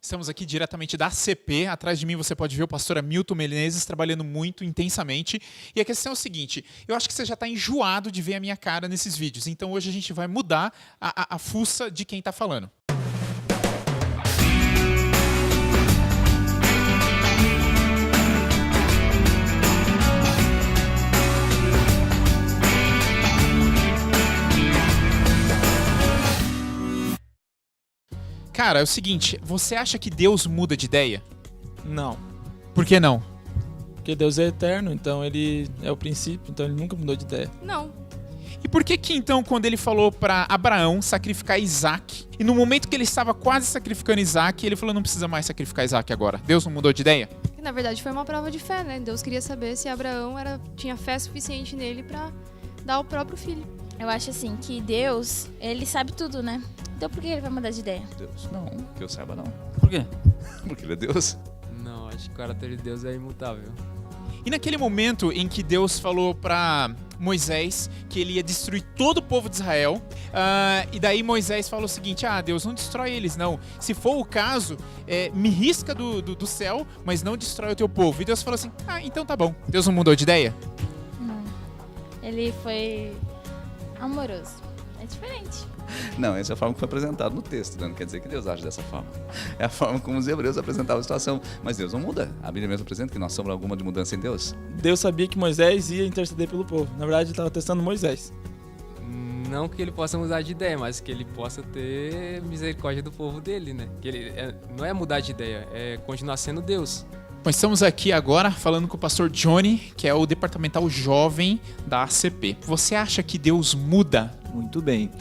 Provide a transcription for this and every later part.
Estamos aqui diretamente da ACP. Atrás de mim você pode ver o pastor Hamilton Menezes trabalhando muito intensamente. E a questão é o seguinte, eu acho que você já está enjoado de ver a minha cara nesses vídeos. Então hoje a gente vai mudar a fuça de quem está falando. Cara, é o seguinte, você acha que Deus muda de ideia? Não, Por que não? porque Deus é eterno, então ele é o princípio, então ele nunca mudou de ideia. Não. E por que então, quando ele falou para Abraão sacrificar Isaac, e no momento que ele estava quase sacrificando Isaac, ele falou, não precisa mais sacrificar Isaac agora? Deus não mudou de ideia? Na verdade foi uma prova de fé, né? Deus queria saber se Abraão tinha fé suficiente nele pra dar o próprio filho. Eu acho assim que Deus, ele sabe tudo, né? Então por que ele vai mudar de ideia? Deus, não, que eu saiba não. Por quê? Porque ele é Deus. Não, acho que o caráter de Deus é imutável. E naquele momento em que Deus falou para Moisés que ele ia destruir todo o povo de Israel, e daí Moisés falou o seguinte, Deus, não destrói eles não. Se for o caso, me risca do céu, mas não destrói o teu povo. E Deus falou assim, então tá bom. Deus não mudou de ideia? Não. Ele foi amoroso. É diferente. Não, essa é a forma que foi apresentado no texto, né? Não quer dizer que Deus age dessa forma. É a forma como os hebreus apresentavam a situação. Mas Deus não muda. A Bíblia mesmo apresenta que nós somos alguma de mudança em Deus. Deus sabia que Moisés ia interceder pelo povo. Na verdade, ele estava testando Moisés. Não que ele possa mudar de ideia, mas que ele possa ter misericórdia do povo dele, né? Que ele não é mudar de ideia, é continuar sendo Deus. Nós estamos aqui agora falando com o pastor Johnny, que é o departamental jovem da ACP. Você acha que Deus muda? Muito bem.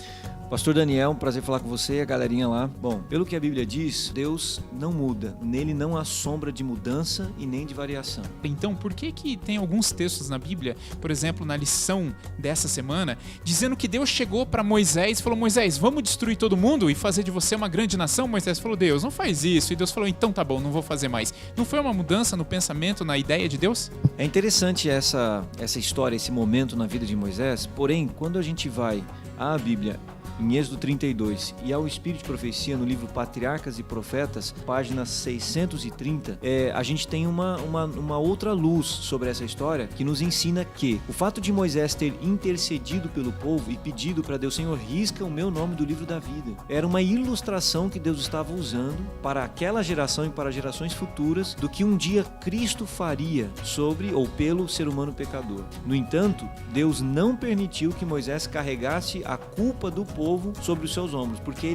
Pastor Daniel, um prazer falar com você e a galerinha lá. Bom, pelo que a Bíblia diz, Deus não muda. Nele não há sombra de mudança e nem de variação. Então, por que tem alguns textos na Bíblia, por exemplo, na lição dessa semana, dizendo que Deus chegou para Moisés e falou, Moisés, vamos destruir todo mundo e fazer de você uma grande nação? Moisés falou, Deus, não faz isso. E Deus falou, então tá bom, não vou fazer mais. Não foi uma mudança no pensamento, na ideia de Deus? É interessante essa história, esse momento na vida de Moisés, porém, quando a gente vai à Bíblia, em Êxodo 32 e ao Espírito de Profecia no livro Patriarcas e Profetas, página 630, a gente tem uma outra luz sobre essa história que nos ensina que o fato de Moisés ter intercedido pelo povo e pedido para Deus, Senhor, risca o meu nome do livro da vida, era uma ilustração que Deus estava usando para aquela geração e para gerações futuras do que um dia Cristo faria sobre ou pelo ser humano pecador. No entanto, Deus não permitiu que Moisés carregasse a culpa do povo sobre os seus ombros, porque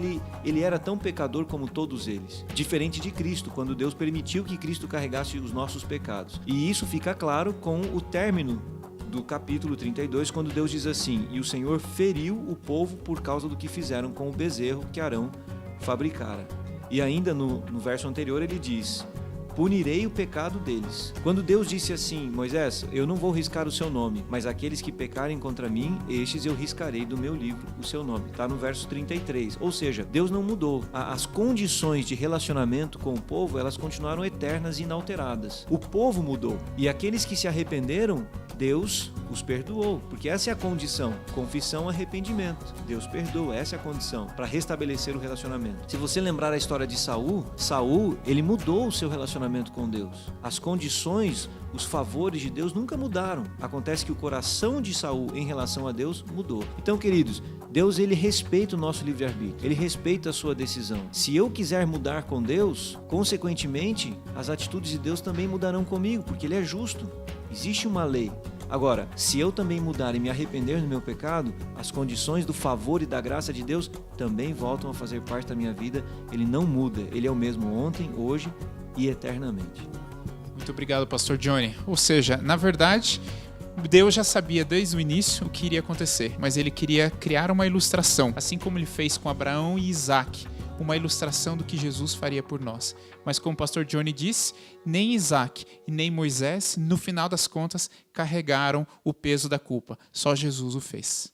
ele era tão pecador como todos eles. Diferente de Cristo, quando Deus permitiu que Cristo carregasse os nossos pecados. E isso fica claro com o término do capítulo 32, quando Deus diz assim, e o Senhor feriu o povo por causa do que fizeram com o bezerro que Arão fabricara. E ainda no verso anterior ele diz, punirei o pecado deles. Quando Deus disse assim, Moisés, eu não vou riscar o seu nome, mas aqueles que pecarem contra mim, estes eu riscarei do meu livro o seu nome. Está no verso 33. Ou seja, Deus não mudou. As condições de relacionamento com o povo, elas continuaram eternas e inalteradas. O povo mudou. E aqueles que se arrependeram, Deus os perdoou, porque essa é a condição, confissão, arrependimento. Deus perdoa, essa é a condição para restabelecer o relacionamento. Se você lembrar a história de Saul, ele mudou o seu relacionamento com Deus. As condições, os favores de Deus nunca mudaram. Acontece que o coração de Saul em relação a Deus mudou. Então, queridos, Deus ele respeita o nosso livre-arbítrio, ele respeita a sua decisão. Se eu quiser mudar com Deus, consequentemente, as atitudes de Deus também mudarão comigo, porque ele é justo. Existe uma lei. Agora, se eu também mudar e me arrepender do meu pecado, as condições do favor e da graça de Deus também voltam a fazer parte da minha vida. Ele não muda, ele é o mesmo ontem, hoje e eternamente. Muito obrigado, pastor Johnny. Ou seja, na verdade, Deus já sabia desde o início o que iria acontecer, mas ele queria criar uma ilustração, assim como ele fez com Abraão e Isaac, uma ilustração do que Jesus faria por nós. Mas como o pastor Johnny disse, nem Isaac e nem Moisés, no final das contas, carregaram o peso da culpa. Só Jesus o fez.